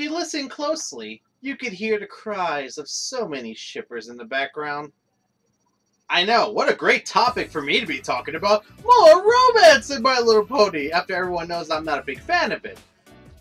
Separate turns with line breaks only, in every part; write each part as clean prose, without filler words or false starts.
you listen closely, you could hear the cries of so many shippers in the background. I know, what a great topic for me to be talking about. More romance in My Little Pony, after everyone knows I'm not a big fan of it.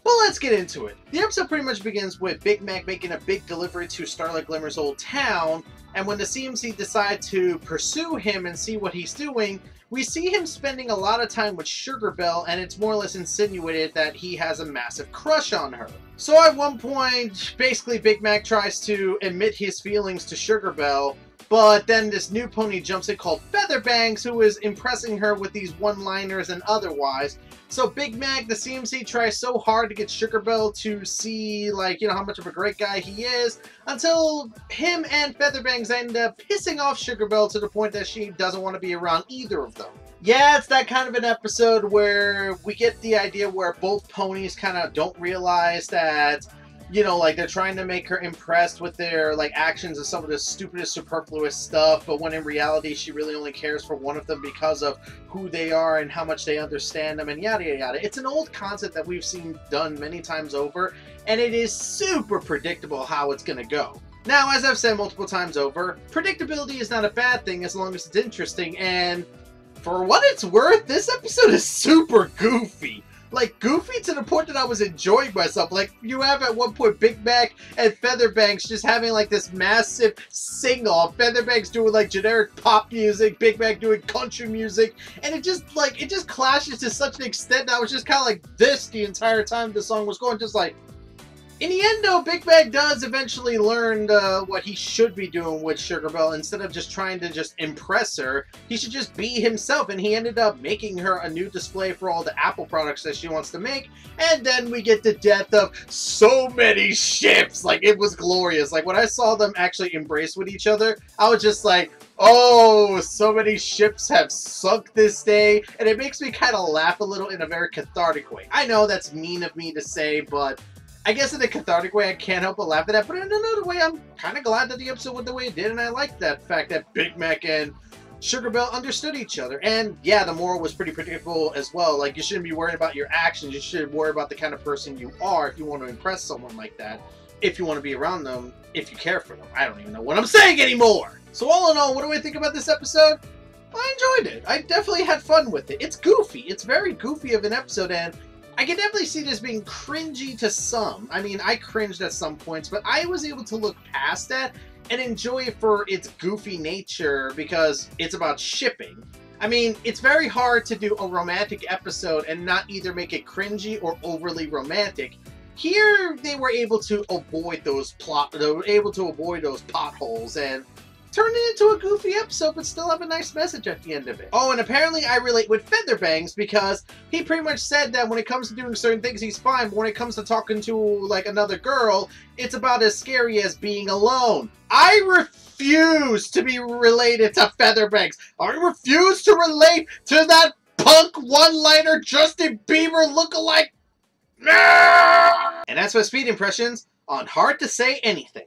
But let's get into it. The episode pretty much begins with Big Mac making a big delivery to Starlight Glimmer's old town, and when the CMC decide to pursue him and see what he's doing, we see him spending a lot of time with Sugar Belle, and it's more or less insinuated that he has a massive crush on her. So at one point, basically Big Mac tries to admit his feelings to Sugar Belle, but then this new pony jumps in called Featherbanks, who is impressing her with these one-liners and otherwise. So Big Mac, the CMC, tries so hard to get Sugar Belle to see, like, you know, how much of a great guy he is, until him and Featherbanks end up pissing off Sugar Belle to the point that she doesn't want to be around either of them. Yeah, it's that kind of an episode where we get the idea where both ponies kind of don't realize that, you know, like, they're trying to make her impressed with their, like, actions and some of the stupidest superfluous stuff, but when in reality she really only cares for one of them because of who they are and how much they understand them and yada yada yada. It's an old concept that we've seen done many times over, and it is super predictable how it's gonna go. Now, as I've said multiple times over, predictability is not a bad thing as long as it's interesting, and for what it's worth, this episode is super goofy. Like, goofy to the point that I was enjoying myself. Like, you have at one point Big Mac and Featherbanks just having, like, this massive sing-off. Featherbanks doing, like, generic pop music, Big Mac doing country music, and it just clashes to such an extent that I was just kind of like this the entire time the song was going, just like... In the end, though, Big Mac does eventually learn what he should be doing with Sugar Belle. Instead of just trying to just impress her, he should just be himself, and he ended up making her a new display for all the Apple products that she wants to make, and then we get the death of so many ships. Like, it was glorious. Like, when I saw them actually embrace with each other, I was just like, oh, so many ships have sunk this day, and it makes me kind of laugh a little in a very cathartic way. I know that's mean of me to say, but I guess in a cathartic way, I can't help but laugh at that, but in another way, I'm kind of glad that the episode went the way it did, and I like that fact that Big Mac and Sugar Belle understood each other. And yeah, the moral was pretty predictable as well. Like, you shouldn't be worried about your actions, you should worry about the kind of person you are if you want to impress someone like that, if you want to be around them, if you care for them. I don't even know what I'm saying anymore! So all in all, what do I think about this episode? I enjoyed it. I definitely had fun with it. It's goofy. It's very goofy of an episode, and I can definitely see this being cringy to some. I mean, I cringed at some points, but I was able to look past that and enjoy it for its goofy nature because it's about shipping. I mean, it's very hard to do a romantic episode and not either make it cringy or overly romantic. Here, they were able to avoid those potholes and turn it into a goofy episode, but still have a nice message at the end of it. Oh, and apparently I relate with Featherbanks because he pretty much said that when it comes to doing certain things, he's fine, but when it comes to talking to, like, another girl, it's about as scary as being alone. I refuse to be related to Featherbanks. I refuse to relate to that punk one-liner Justin Bieber lookalike. And that's my speed impressions on Hard to Say Anything.